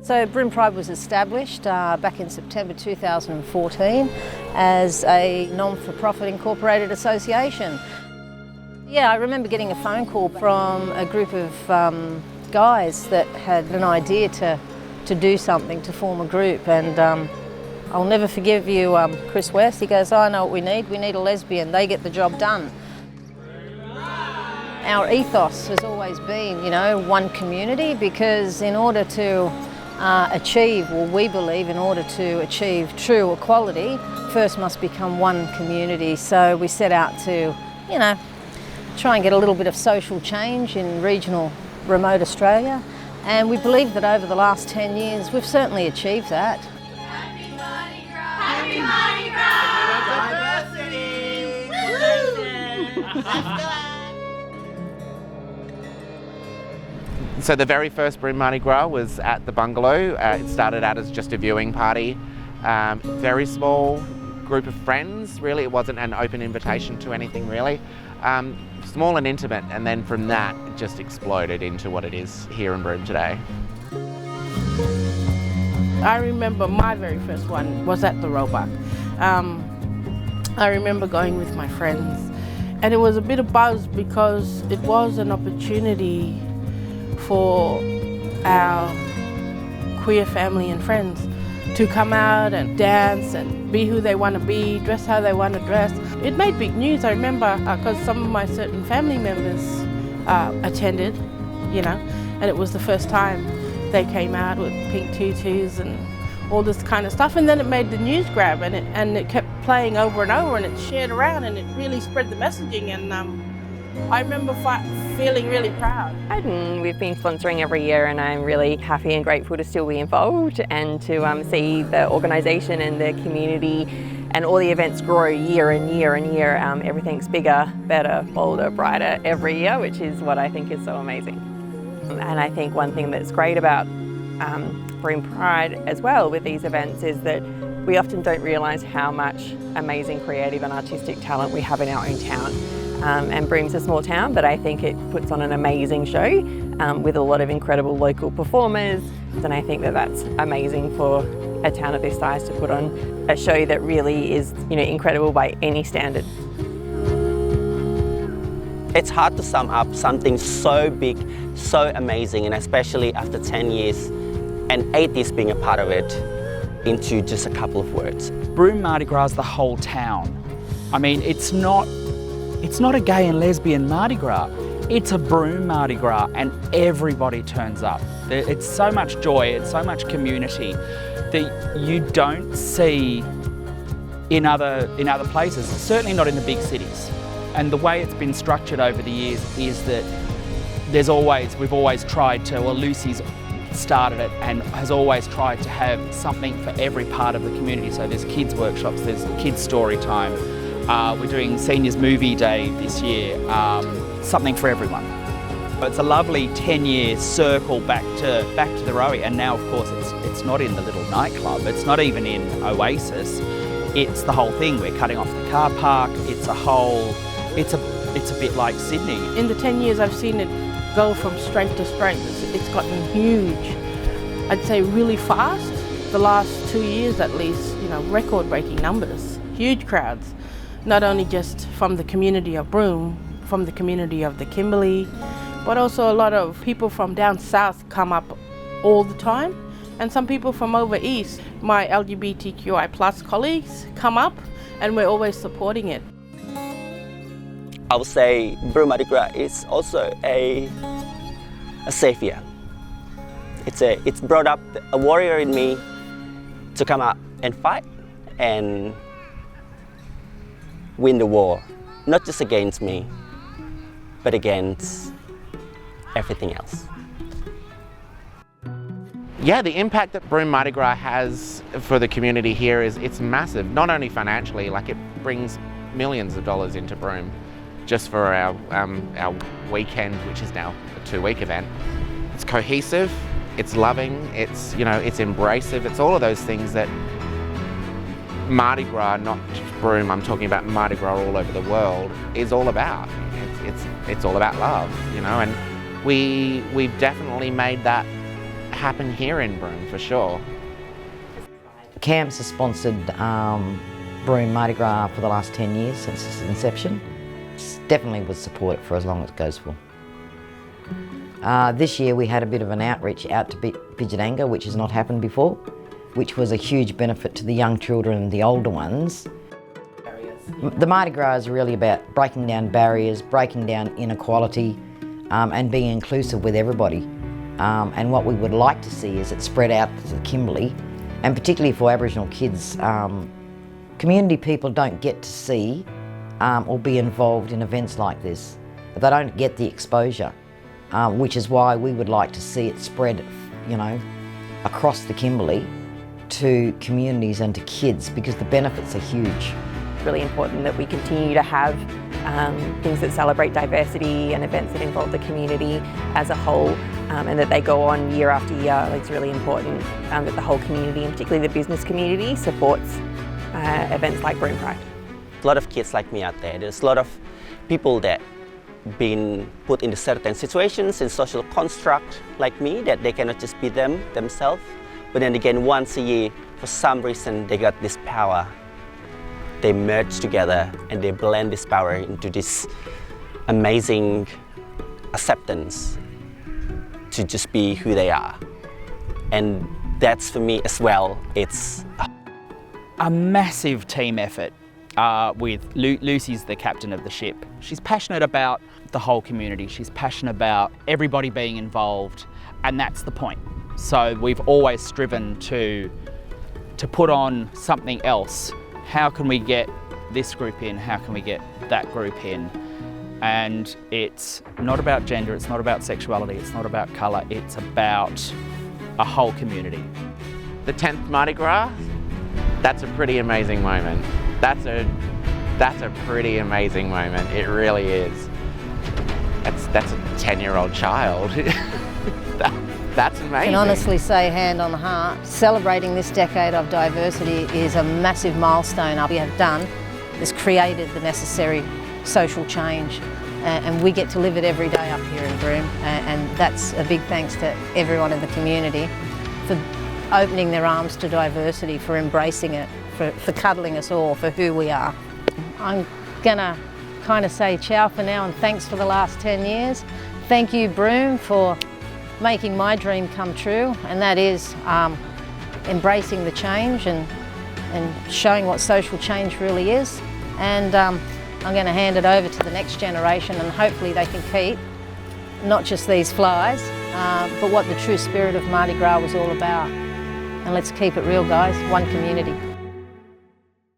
So Broome Pride was established back in September 2014 as a non-for-profit incorporated association. Yeah, I remember getting a phone call from a group of guys that had an idea to do something, to form a group, and I'll never forgive you, Chris West. He goes, I know what we need a lesbian, they get the job done. Our ethos has always been, you know, one community, because in order to achieve, well, we believe in order to achieve true equality, first must become one community. So we set out to, you know, try and get a little bit of social change in regional remote Australia, and we believe that over the last 10 years we've certainly achieved that. Happy Mardi Gras! Happy Mardi Gras! Diversity! So the very first Broome Mardi Gras was at the bungalow. It started out as just a viewing party. Very small group of friends, really. It wasn't an open invitation to anything, really. Small and intimate, and then from that it just exploded into what it is here in Broome today. I remember my very first one was at the Roebuck. I remember going with my friends, and it was a bit of buzz because it was an opportunity for our queer family and friends to come out and dance and be who they want to be, dress how they want to dress. It made big news. I remember because some of my certain family members attended, you know, and it was the first time they came out with pink tutus and all this kind of stuff, and then it made the news grab, and it kept playing over and over, and it shared around, and it really spread the messaging, and I remember feeling really proud. We've been sponsoring every year, and I'm really happy and grateful to still be involved and to see the organisation and the community and all the events grow year and year and year. Everything's bigger, better, bolder, brighter every year, which is what I think is so amazing. And I think one thing that's great about Broome Pride as well with these events is that we often don't realise how much amazing creative and artistic talent we have in our own town. And Broome's a small town, but I think it puts on an amazing show with a lot of incredible local performers, and I think that that's amazing for a town of this size to put on a show that really is, you know, incredible by any standard. It's hard to sum up something so big, so amazing, and especially after 10 years and 8 years being a part of it, into just a couple of words. Broome Mardi Gras is the whole town. I mean, it's not a gay and lesbian Mardi Gras, it's a Broome Mardi Gras, and everybody turns up. It's so much joy, it's so much community that you don't see in other places, certainly not in the big cities. And the way it's been structured over the years is that we've always tried to, well, Lucy's started it and has always tried to have something for every part of the community. So there's kids workshops, there's kids story time. We're doing Seniors Movie Day this year, something for everyone. It's a lovely 10-year circle back to the Rowie, and now of course it's not in the little nightclub, it's not even in Oasis, it's the whole thing. We're cutting off the car park, it's a bit like Sydney. In the 10 years I've seen it go from strength to strength. It's gotten huge. I'd say really fast. The last 2 years at least, you know, record-breaking numbers, huge crowds. Not only just from the community of Broome, from the community of the Kimberley, but also a lot of people from down south come up all the time, and some people from over east. My LGBTQI+ colleagues come up, and we're always supporting it. I would say Broome Mardi Gras is also a savior. It's brought up a warrior in me to come out and fight and win the war, not just against me, but against everything else. Yeah, the impact that Broome Mardi Gras has for the community here it's massive, not only financially, like it brings millions of dollars into Broome just for our weekend, which is now a 2-week event. It's cohesive, it's loving, it's embracive, it's all of those things that Mardi Gras, not just Broome, I'm talking about Mardi Gras all over the world, is all about. It's all about love, you know, and we've definitely made that happen here in Broome for sure. CAMS has sponsored Broome Mardi Gras for the last 10 years since its inception. Definitely would support it for as long as it goes for. This year we had a bit of an outreach out to Pidgeotanga, which has not happened before, which was a huge benefit to the young children and the older ones. The Mardi Gras is really about breaking down barriers, breaking down inequality, and being inclusive with everybody. And what we would like to see is it spread out to the Kimberley, and particularly for Aboriginal kids. Community people don't get to see or be involved in events like this. They don't get the exposure, which is why we would like to see it spread, you know, across the Kimberley to communities and to kids, because the benefits are huge. It's really important that we continue to have things that celebrate diversity and events that involve the community as a whole, and that they go on year after year. It's really important that the whole community, and particularly the business community, supports events like Broome Pride. A lot of kids like me out there. There's a lot of people that been put into certain situations in social construct like me, that they cannot just be themselves. But then again, once a year, for some reason, they got this power. They merge together and they blend this power into this amazing acceptance to just be who they are. And that's, for me as well, it's a massive team effort with Lucy's the captain of the ship. She's passionate about the whole community. She's passionate about everybody being involved, and that's the point. So we've always striven to put on something else. How can we get this group in? How can we get that group in? And it's not about gender, it's not about sexuality, it's not about colour, it's about a whole community. The 10th Mardi Gras, that's a pretty amazing moment. That's a pretty amazing moment. It really is. That's a 10-year-old child. That's amazing. I can honestly say, hand on the heart, celebrating this decade of diversity is a massive milestone. What we have done is created the necessary social change, and we get to live it every day up here in Broome, and that's a big thanks to everyone in the community for opening their arms to diversity, for embracing it, for cuddling us all for who we are. I'm gonna kind of say ciao for now, and thanks for the last 10 years. Thank you, Broome, for making my dream come true, and that is embracing the change and showing what social change really is. And I'm going to hand it over to the next generation, and hopefully they can keep not just these flies, but what the true spirit of Mardi Gras was all about. And let's keep it real, guys. One community.